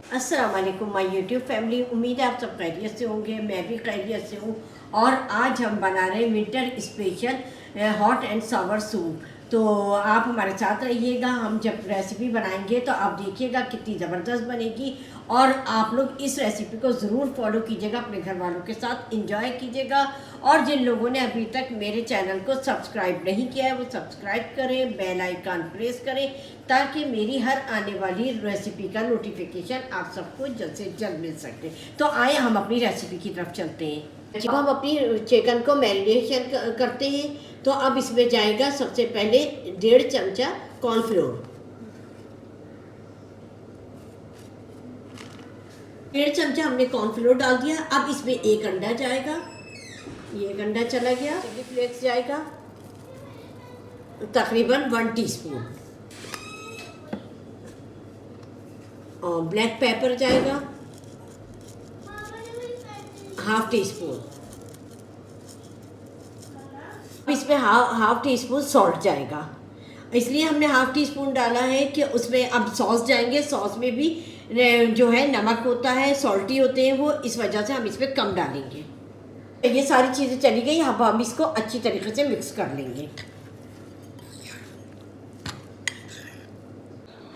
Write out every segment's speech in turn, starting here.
अस्सलाम वालेकुम my YouTube family. उम्मीद है आप सब खैरियत से होंगे, मैं भी खैरियत से हूँ। और आज हम बना रहे हैं winter special hot and Sawar soup. तो आप हमारे साथ रहिएगा, हम जब रेसिपी बनाएंगे तो आप देखिएगा कितनी ज़बरदस्त बनेगी। और आप लोग इस रेसिपी को ज़रूर फॉलो कीजिएगा, अपने घर वालों के साथ इंजॉय कीजिएगा। और जिन लोगों ने अभी तक मेरे चैनल को सब्सक्राइब नहीं किया है वो सब्सक्राइब करें, बेल आइकन प्रेस करें, ताकि मेरी हर आने वाली रेसिपी का नोटिफिकेशन आप सबको जल्द से जल्द मिल सके। तो आए हम अपनी रेसिपी की तरफ चलते हैं। जब हम अपनी चिकन को मैरिनेशन करते हैं तो अब इसमें जाएगा सबसे पहले 1.5 चमचा कॉर्नफ्लोर। 1.5 चमचा हमने कॉर्नफ्लोर डाल दिया। अब इसमें एक अंडा जाएगा, ये एक अंडा चला गया। चिली फ्लेक्स जाएगा तकरीबन 1 टीस्पून, और ब्लैक पेपर जाएगा हाफ टी स्पून। इसमें हाफ टी स्पून सॉल्ट जाएगा। इसलिए हमने हाफ टी स्पून डाला है कि उसमें अब सॉस जाएंगे। सॉस में भी जो है नमक होता है, सॉल्टी होते हैं वो, इस वजह से हम इसमें कम डालेंगे। ये सारी चीज़ें चली गई, अब हम इसको अच्छी तरीके से मिक्स कर लेंगे।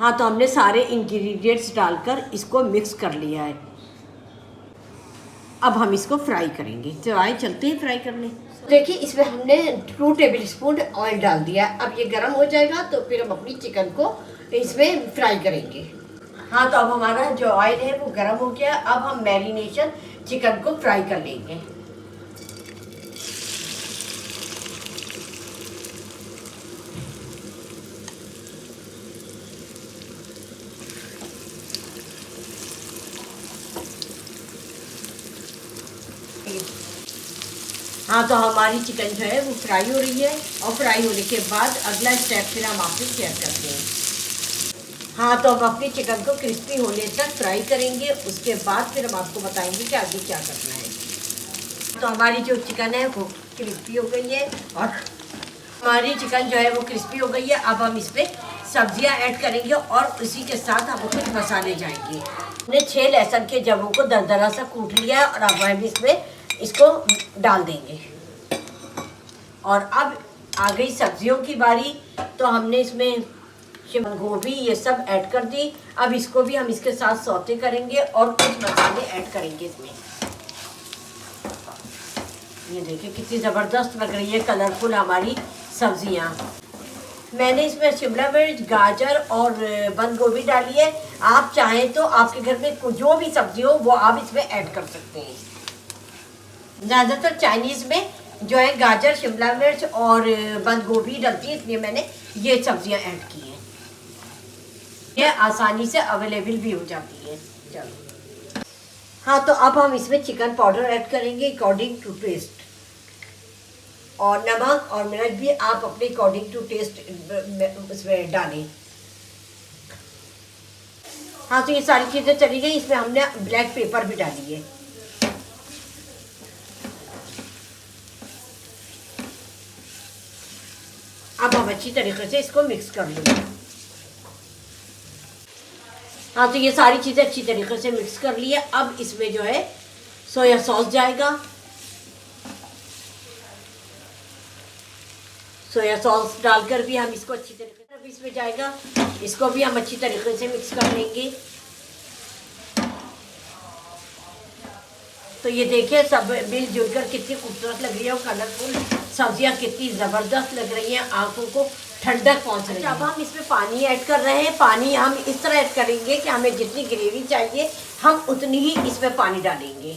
हाँ, तो हमने सारे इंग्रेडिएंट्स डालकर इसको मिक्स कर लिया है। अब हम इसको फ्राई करेंगे। तो आए चलते हैं फ्राई करने। देखिए, इसमें हमने 2 टेबल स्पून ऑयल डाल दिया। अब ये गर्म हो जाएगा तो फिर हम अपनी चिकन को इसमें फ्राई करेंगे। हाँ, तो अब हमारा जो ऑयल है वो गर्म हो गया। अब हम मैरिनेशन चिकन को फ्राई कर लेंगे। हाँ, तो हमारी चिकन जो है वो फ्राई हो रही है, और फ्राई होने के बाद अगला स्टेप फिर हम आपसे शेयर करते हैं। हाँ, तो हम अपनी चिकन को क्रिस्पी होने तक फ्राई करेंगे, उसके बाद फिर हम आपको बताएंगे कि आगे क्या करना है। तो हमारी जो चिकन है वो क्रिस्पी हो गई है, और हमारी चिकन जो है वो क्रिस्पी हो गई है। अब हम इसमें सब्जियां ऐड करेंगे और उसी के साथ हम कुछ मसाले जाएंगे। हमने 6 लहसुन के जवों को दरदरा सा कूट लिया है, और अब हम इसमें इसको डाल देंगे। और अब आ गई सब्जियों की बारी। तो हमने इसमें शिमला गोभी ये सब ऐड कर दी। अब इसको भी हम इसके साथ सौते करेंगे और कुछ मसाले ऐड करेंगे इसमें। ये देखिए कितनी ज़बरदस्त लग रही है कलरफुल हमारी सब्जियां। मैंने इसमें शिमला मिर्च, गाजर और बंद गोभी डाली है। आप चाहें तो आपके घर में जो भी सब्जी हो वो आप इसमें ऐड कर सकते हैं। ज़्यादातर चाइनीज़ में जो है गाजर, शिमला मिर्च और बंद गोभी डलती है, इसलिए मैंने ये सब्जियां ऐड की हैं। ये आसानी से अवेलेबल भी हो जाती है। चलो, हाँ, तो अब हम इसमें चिकन पाउडर ऐड करेंगे अकॉर्डिंग टू टेस्ट, और नमक और मिर्च भी आप अपने अकॉर्डिंग टू टेस्ट उसमें डालें। हाँ, तो ये सारी चीज़ें चली गई। इसमें हमने ब्लैक पेपर भी डाली है। अब हम अच्छी तरीके से इसको मिक्स कर लेंगे। हाँ, तो ये सारी चीज़ें अच्छी तरीके से मिक्स कर ली है। अब इसमें जो है सोया सॉस जाएगा। सोया सॉस डालकर भी हम इसको अच्छी तरीके से इसमें जाएगा। इसको भी हम अच्छी तरीके से मिक्स कर लेंगे। तो ये देखिए सब मिलजुल कर कितनी खूबसूरत लग रही है, और कलरफुल सब्जियां कितनी ज़बरदस्त लग रही हैं, आंखों को ठंडक पहुंच रही है। अब हम इसमें पानी ऐड कर रहे हैं। पानी हम इस तरह ऐड करेंगे कि हमें जितनी ग्रेवी चाहिए हम उतनी ही इसमें पानी डालेंगे,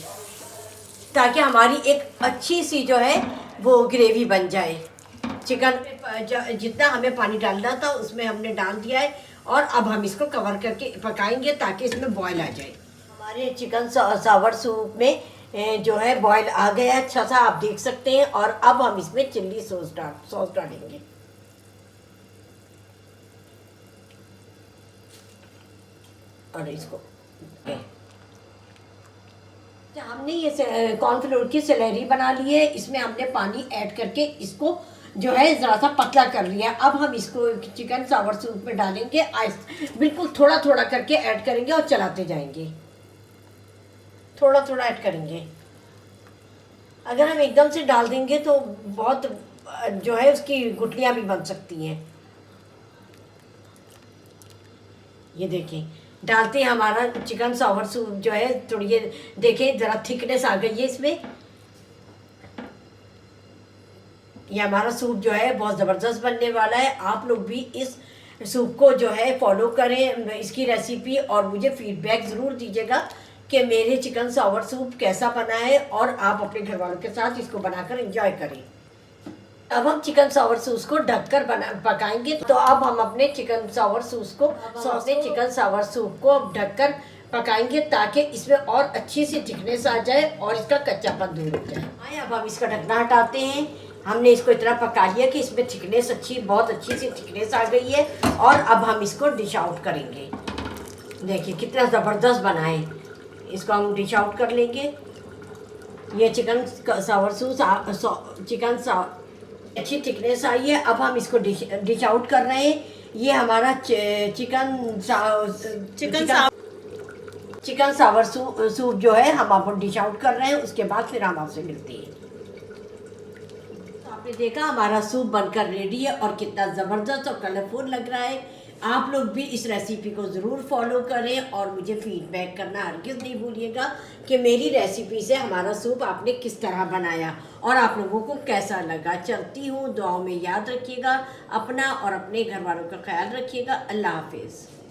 ताकि हमारी एक अच्छी सी जो है वो ग्रेवी बन जाए। चिकन जितना हमें पानी डालना था उसमें हमने डाल दिया है, और अब हम इसको कवर करके पकाएंगे ताकि इसमें बॉयल आ जाए। हमारे चिकन सावर सूप में जो है बॉयल आ गया अच्छा सा, आप देख सकते हैं। और अब हम इसमें चिल्ली सॉस डालेंगे। और इसको हमने ये कॉर्नफ्लोर की स्लरी बना ली है। इसमें हमने पानी ऐड करके इसको जो है ज़रा सा पतला कर लिया। अब हम इसको चिकन सावर सूप में डालेंगे, बिल्कुल थोड़ा थोड़ा करके ऐड करेंगे और चलाते जाएंगे, थोड़ा थोड़ा ऐड करेंगे। अगर हम एकदम से डाल देंगे तो बहुत जो है उसकी गुठलियाँ भी बन सकती हैं। ये देखें, डालते हैं हमारा चिकन सावर सूप जो है थोड़ी, ये देखें ज़रा थिकनेस आ गई है इसमें। ये हमारा सूप जो है बहुत ज़बरदस्त बनने वाला है। आप लोग भी इस सूप को जो है फॉलो करें, इसकी रेसिपी, और मुझे फीडबैक ज़रूर दीजिएगा कि मेरे चिकन सावर सूप कैसा बना है, और आप अपने घर वालों के साथ इसको बनाकर एंजॉय करें। अब हम चिकन सावर सूस को ढककर पकाएंगे। तो अब हम अपने चिकन सावर सूस को चिकन सावर सूप को अब ढककर पकाएंगे ताकि इसमें और अच्छी सी थिकनेस आ जाए और इसका कच्चापन दूर हो जाए। अब हम इसका ढकना हटाते हैं। हमने इसको इतना पका लिया कि इसमें थिकनेस बहुत अच्छी सी थिकनेस आ गई है, और अब हम इसको डिश आउट करेंगे। देखिए कितना ज़बरदस्त बना है। इसको हम डिश आउट कर लेंगे। ये चिकन सावर सूस अच्छी थिकनेस आई है। अब हम इसको डिश आउट कर रहे हैं। ये हमारा चिकन सावर सूप जो है हम आप डिश आउट कर रहे हैं। उसके बाद फिर हम आपसे मिलते हैं। तो आपने देखा हमारा सूप बनकर रेडी है और कितना ज़बरदस्त और कलरफुल लग रहा है। आप लोग भी इस रेसिपी को ज़रूर फॉलो करें और मुझे फीडबैक करना हरगिज़ नहीं भूलिएगा कि मेरी रेसिपी से हमारा सूप आपने किस तरह बनाया और आप लोगों को कैसा लगा। चलती हूँ, दुआओं में याद रखिएगा अपना और अपने घर वालों का ख्याल रखिएगा। अल्लाह हाफिज़।